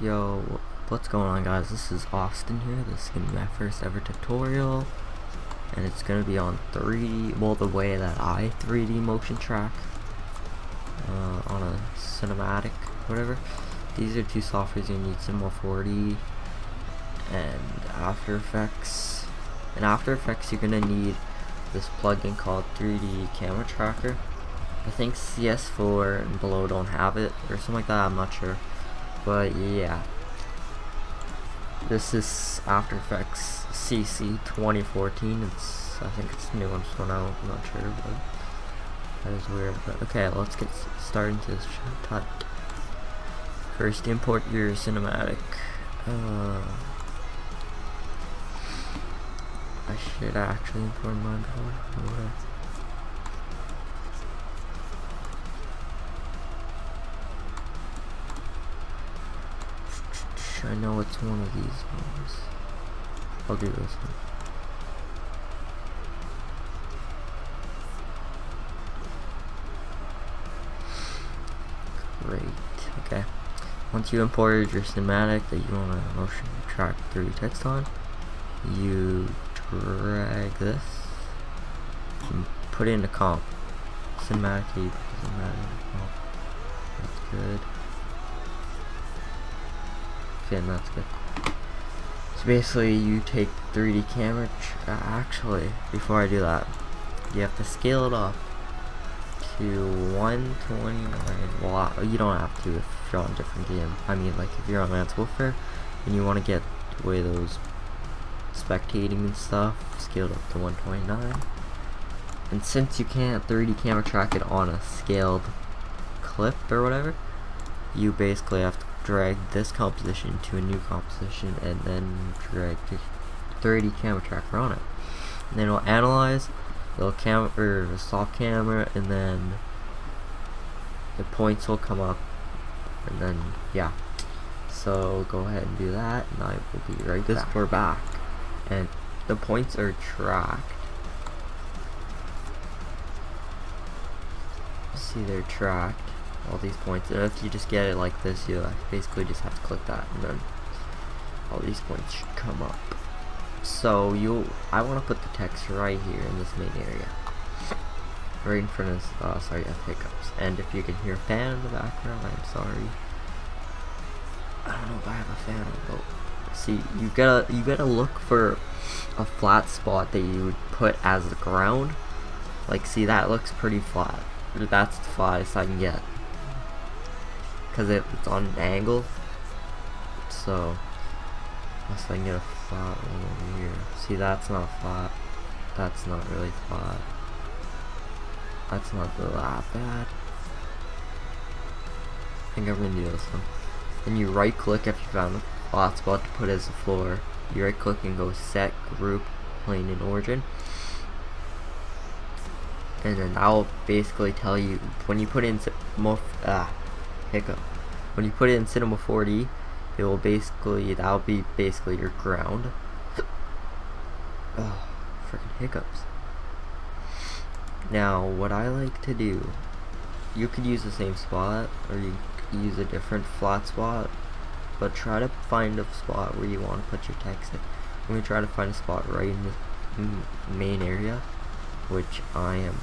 Yo, what's going on, guys? This is Austin here. This is gonna be my first ever tutorial, and it's gonna be on 3D, well, the way that I 3D motion track on a cinematic, whatever. These are two softwares you need: Cinema 4D and After Effects. In After Effects, you're gonna need this plugin called 3D Camera Tracker. I think CS4 and below don't have it, or something like that. I'm not sure. But yeah, this is After Effects CC 2014. I think it's new one's one out. I'm not sure, but that is weird. But okay, let's get started into this shot. First, import your cinematic. I should actually import mine before. I know it's one of these ones. I'll do this one. Great. Okay. Once you imported your cinematic that you want to motion track 3D text on, you drag this and put it in a comp. Cinematic, that's good. And that's good. So basically, you take 3D camera. Actually, before I do that, you have to scale it up to 129. Well, you don't have to if you're on a different game. I mean, like if you're on Advanced Warfare and you want to get away those spectating and stuff, scaled up to 129. And since you can't 3D camera track it on a scaled clip or whatever, you basically have to drag this composition to a new composition and then drag the 3D camera tracker on it. And then it'll analyze the soft camera, and then the points will come up, and then yeah. So go ahead and do that, and I will be right back. We're back, and the points are tracked. See, they're tracked. All these points, and if you just get it like this, you basically just have to click that, and then all these points should come up. So I want to put the text right here in this main area, right in front of sorry, I have hiccups. And if you can hear a fan in the background, I'm sorry. I don't know if I have a fan on, but see, you gotta look for a flat spot that you would put as the ground. Like, see, that looks pretty flat. That's the flattest I can get, because it's on an angle. So unless I can get a flat one over here. See, that's not flat. That's not really flat. That's not that bad. I think I'm gonna do this one. Then you right click if you found a flat spot to put as the floor. You right click and go set group plane and origin. And then I'll basically tell you when you put in when you put it in Cinema 4D, it will that'll be basically your ground. Oh, freaking hiccups. Now, what I like to do, you could use the same spot, or you could use a different flat spot, but try to find a spot where you want to put your text in. I'm going to try to find a spot right in the main area, which I am.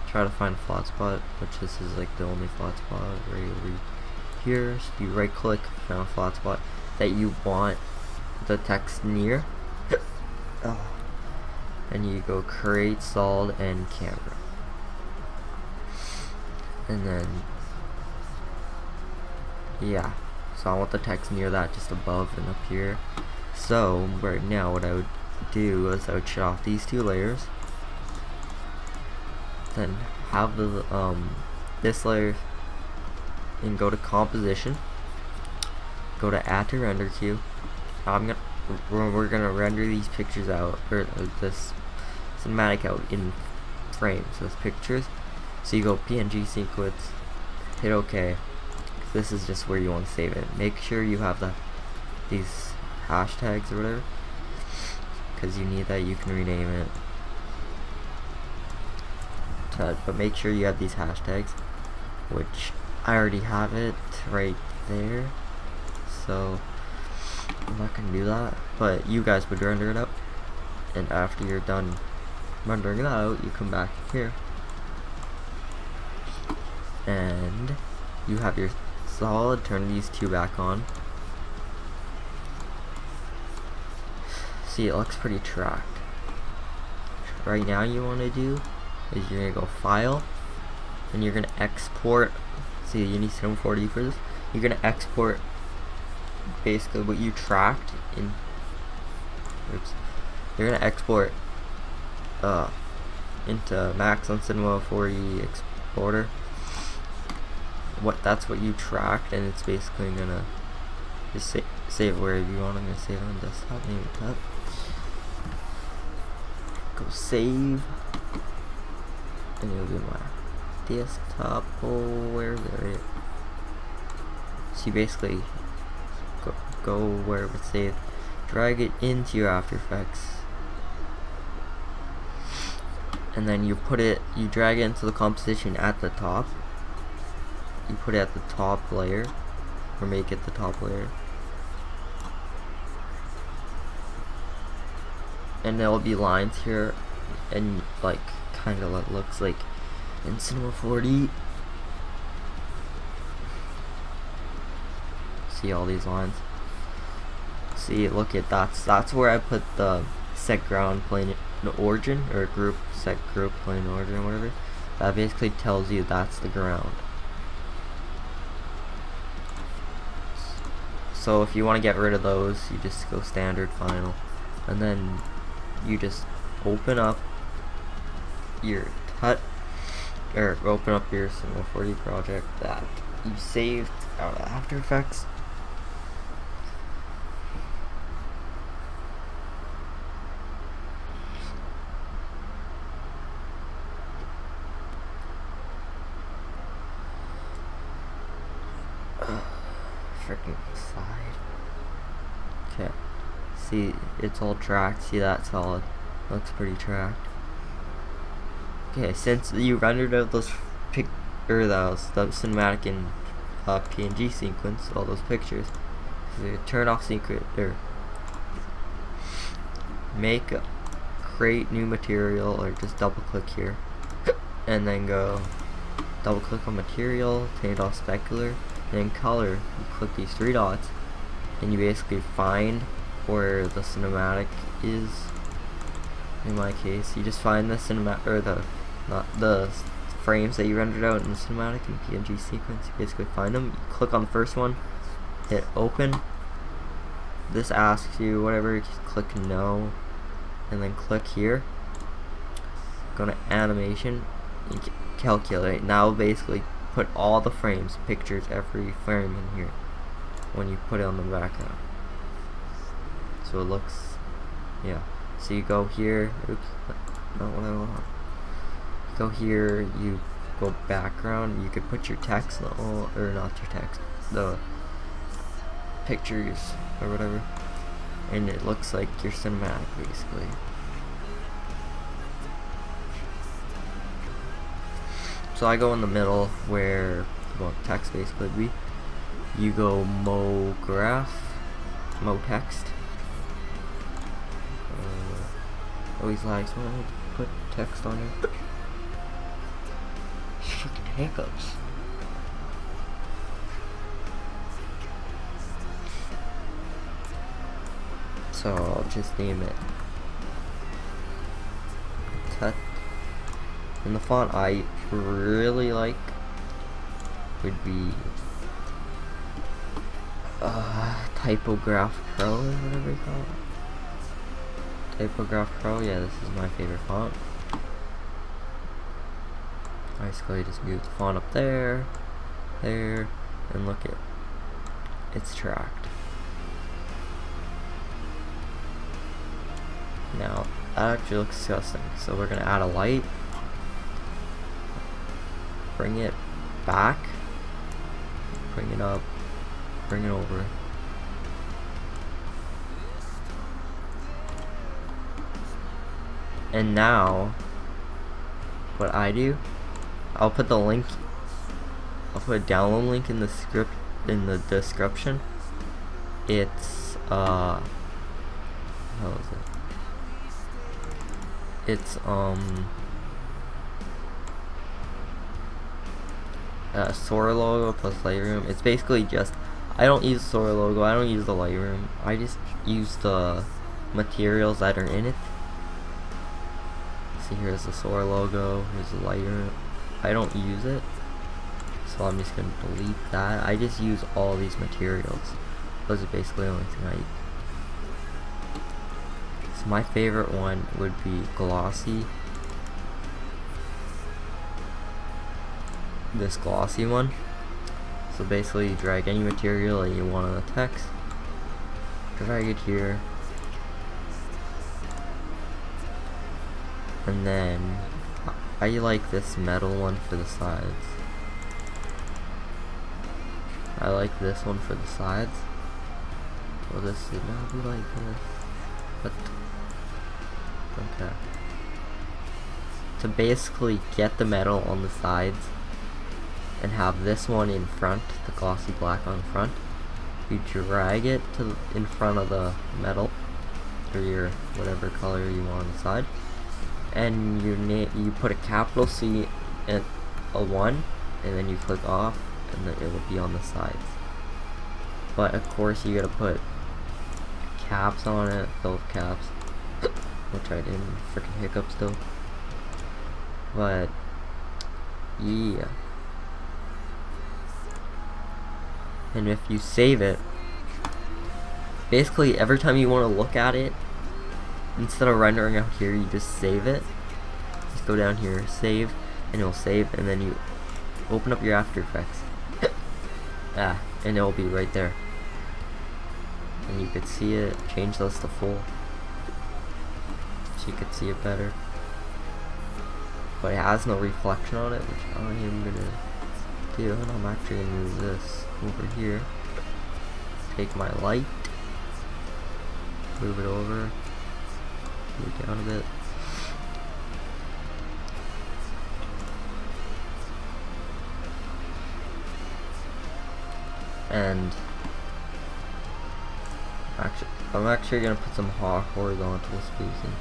Try to find a flat spot, which this is like the only flat spot right over here. So you right click, found a flat spot that you want the text near. And you go create solid and camera, and then yeah, so I want the text near that, just above and up here. So right now what I would do is I would shut off these two layers, then have the this layer, and go to composition, go to add to render queue. We're gonna render these pictures out, or this cinematic out in frames, those pictures. So you go PNG sequence, hit OK. This is just where you want to save it. Make sure you have these hashtags or whatever, because you need that. You can rename it. But make sure you have these hashtags. which I already have it right there, so I'm not gonna do that, but you guys would render it out, and after you're done rendering that out, you come back here and you have your solid. Turn these two back on. See, it looks pretty tracked. Right now you want to do is you're gonna go file and you're gonna export. See, you need 740 for this. You're gonna export basically what you tracked in. Oops. You're gonna export into Max on Cinema 4D exporter. That's what you tracked, and it's basically gonna just save wherever you want. I'm gonna save on desktop. Name it up. Go save, and you'll be my desktop. Oh, where's it? So you basically go where it was saved, drag it into your After Effects, and then you drag it into the composition at the top. You put it at the top layer, or make it the top layer, and there'll be lines here, and like kind of what looks like in Cinema 4D. See all these lines? See, look at that's where I put the set ground plane origin, or group set group plane origin, or whatever. That basically tells you that's the ground. So if you want to get rid of those, you just go standard final, and then you just open up your open up your Cinema 4D project that you saved out of After Effects. Freaking slide. Okay. See, it's all tracked. See that solid? Looks pretty tracked. Okay, since you rendered out those the cinematic and PNG sequence, all those pictures, so you turn off secret, or create new material, or just double click here, and then go double click on material, turn it off specular. And in color, you click these three dots, and you basically find where the cinematic is. In my case, you just find the cinematic, or the frames that you rendered out in the cinematic and PNG sequence. You basically find them. You click on the first one, hit open. This asks you whatever. You click no, and then click here. Go to animation and calculate. Now basically put all the frames, pictures, every frame in here when you put it on the background. So it looks, yeah. So you go here, oops, not what I want. You go here, you go background, you could put your text, or not your text, the pictures or whatever, and it looks like your cinematic basically. So I go in the middle where, well, text basically would be. You go mo text. Always lags when I put text on it. Freaking hiccups. So I'll just name it Tut. And the font I really like would be Typograph Pro, or whatever you call it. Typograph Pro, yeah, this is my favorite font. Basically just move the font up there, and look at it's tracked. Now that actually looks disgusting, so we're gonna add a light. Bring it back, bring it up, bring it over. And now, what I do, I'll put the link I'll put a download link in the description. It's how is it? It's Sora logo plus Lightroom. It's basically just, I don't use Sora logo, I don't use the Lightroom, I just use the materials that are in it. See, here's the Sora logo, here's the Lightroom. I don't use it, so I'm just gonna delete that. I just use all these materials. Those are basically the only thing I use. So my favorite one would be glossy. This glossy one. So basically you drag any material that you want on the text, drag it here, and then I like this metal one for the sides. I like this one for the sides. Well, this should not be like this, but okay. To basically get the metal on the sides and have this one in front, the glossy black on front, you drag it to in front of the metal, or your whatever color you want on the side, and you put a capital C and a 1, and then you click off, and then it will be on the sides. But of course you gotta put caps on it, filled caps, which I didn't, freaking hiccup still. But yeah. And if you save it, basically every time you want to look at it, instead of rendering out here, you just save it. Just go down here, save, and it'll save, and then you open up your After Effects. And it'll be right there. And you could see it, change this to full, so you could see it better. But it has no reflection on it, which I am gonna do, and I'm actually gonna move this over here. Take my light, move it over, move it down a bit. And I'm actually gonna put some horizontal spacing.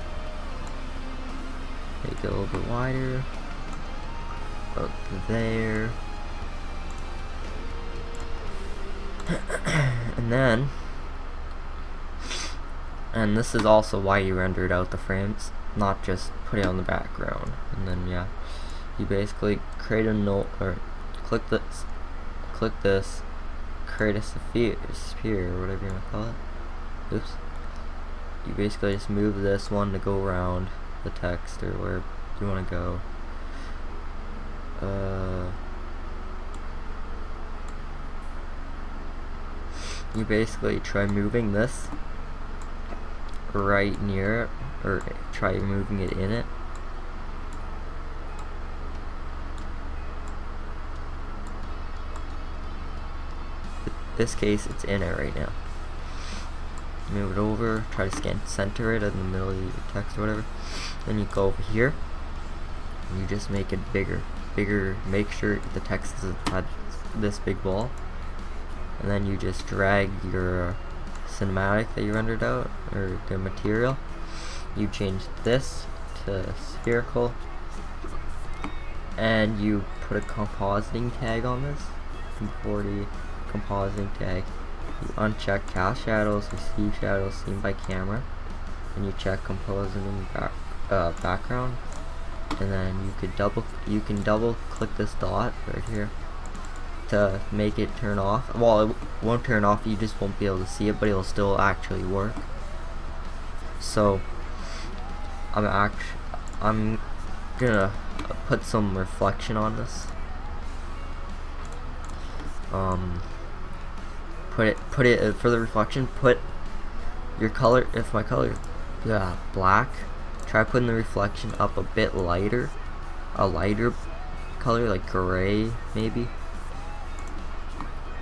Make it a little bit wider. Up to there. And this is also why you rendered out the frames, not just put it on the background. And then yeah, you basically create a note, or click this, create a sphere, or whatever you want to call it. Oops. You basically just move this one to go around the text, or where you want to go. You basically try moving this right near it, or try moving it in it. In this case, it's in it right now. Move it over, try to center it in the middle of your text or whatever. Then you go over here, and you just make it bigger, make sure the text is at this big ball. And then you just drag your cinematic that you rendered out, or the material. You change this to spherical, and you put a compositing tag on this. 40 compositing tag. You uncheck cast shadows, receive shadows seen by camera, and you check compositing background. And then you can double click this dot right here to make it turn off. Well, it won't turn off, you just won't be able to see it, but it'll still actually work. So I'm gonna put some reflection on this. Put it for the reflection. Put your color. If my color black, try putting the reflection up a bit lighter, a lighter color like gray maybe.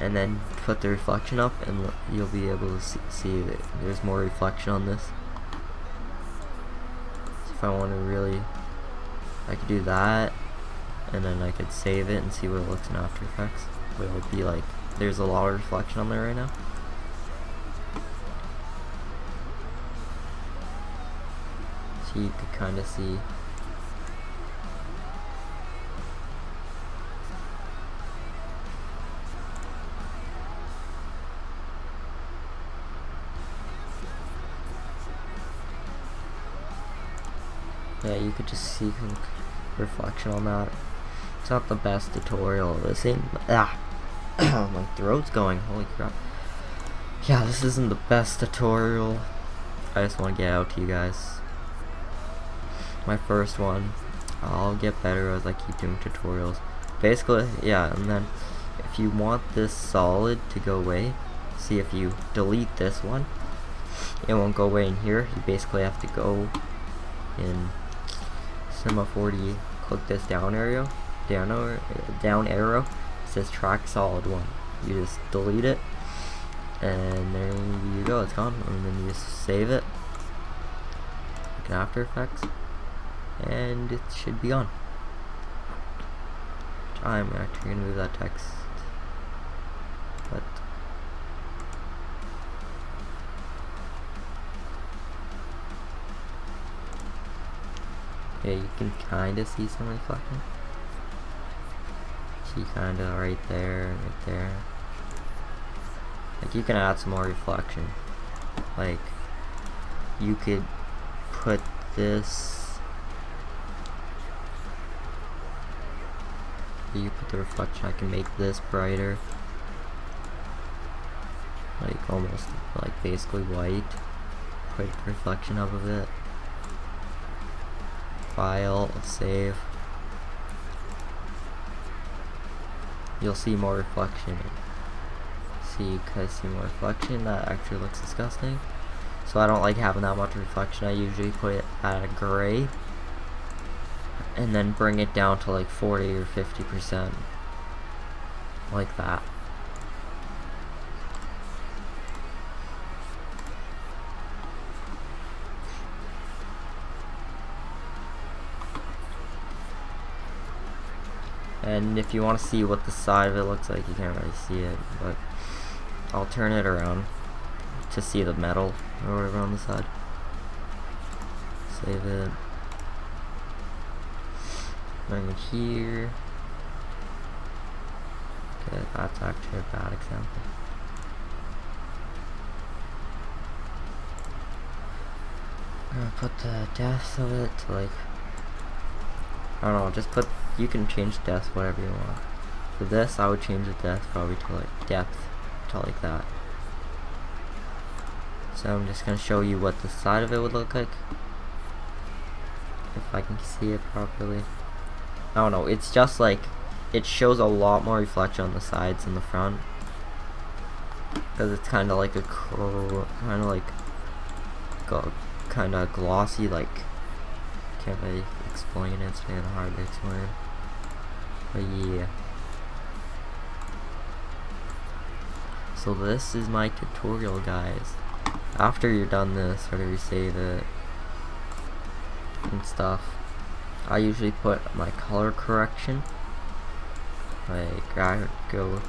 And then put the reflection up, and you'll be able to see that there's more reflection on this. So if I want to really, I could do that, and then I could save it and see what it looks in After Effects. But it would be like, there's a lot of reflection on there right now. So you could kind of see. Yeah, you could just see some reflection on that. It's not the best tutorial. This ain't my throat's going, holy crap. Yeah, this isn't the best tutorial. I just want to get out to you guys. My first one. I'll get better as I keep doing tutorials. Basically, yeah, and then if you want this solid to go away, see if you delete this one, it won't go away in here. You basically have to go in Cinema 4D, click this down arrow, down arrow, it says track solid 1. You just delete it, and there you go, it's gone, and then you just save it, like in After Effects, and it should be gone. I'm actually going to move that text, but yeah, you can kind of see some reflection. See kind of right there, right there. Like you can add some more reflection. Like you could put this. You put the reflection. I can make this brighter. Like almost like basically white. Put reflection up of it. File, save. You'll see more reflection. See, cause see more reflection. That actually looks disgusting. So I don't like having that much reflection. I usually put it at a gray, and then bring it down to like 40 or 50%, like that. And if you want to see what the side of it looks like, you can't really see it, but I'll turn it around to see the metal or whatever on the side. Save it. Bring it here. Okay, that's actually a bad example. I'm gonna put the depth of it to like, I don't know, just put, you can change depth whatever you want. For this, I would change the depth probably to like depth to like that. So I'm just gonna show you what the side of it would look like, if I can see it properly. I don't know, it's just like, it shows a lot more reflection on the sides than the front, because it's kind of like a kind of glossy, like, can't really explain it, it's kind of hard to explain, but yeah. So this is my tutorial, guys. After you're done this, whether you save it and stuff, I usually put my color correction, like I would go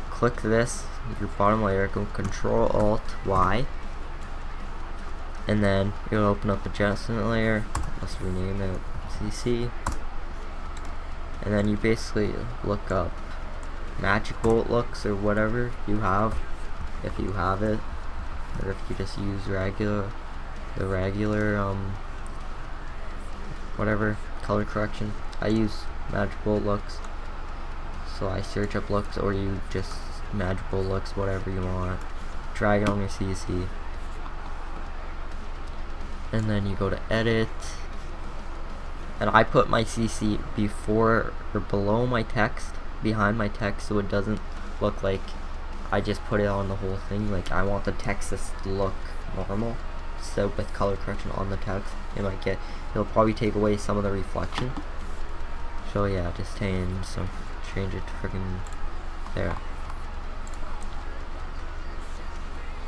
click this, your bottom layer, go Control Alt Y, and then you'll open up adjustment layer, let's rename it CC, and then you basically look up magic bullet looks or whatever you have, if you have it, or if you just use regular whatever color correction. I use magic bullet looks, so I search up looks, or you just magic bullet looks, whatever you want, drag it on your CC, and then you go to edit, and I put my CC before or below my text, behind my text, so it doesn't look like I just put it on the whole thing. Like I want the text to look normal, so with color correction on the text, it'll probably take away some of the reflection. So yeah, just change it to freaking there.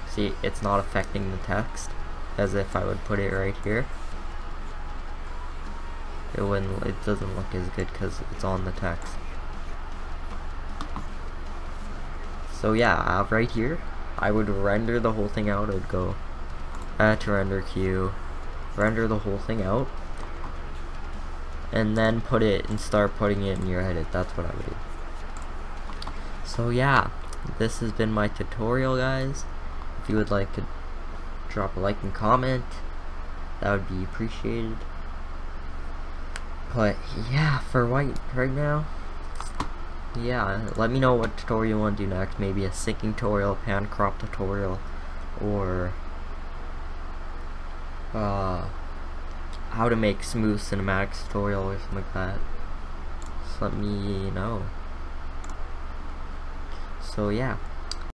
See, it's not affecting the text as if I would put it right here. it doesn't look as good because it's on the text. So yeah, right here, I would render the whole thing out. I would go add to render queue, render the whole thing out, and then put it and start putting it in your edit. That's what I would do. So yeah, this has been my tutorial, guys. If you would like to drop a like and comment, that would be appreciated. But yeah, for right now, yeah, let me know what tutorial you want to do next. Maybe a syncing tutorial, pan crop tutorial, or how to make smooth cinematics tutorial or something like that. Just let me know. So yeah.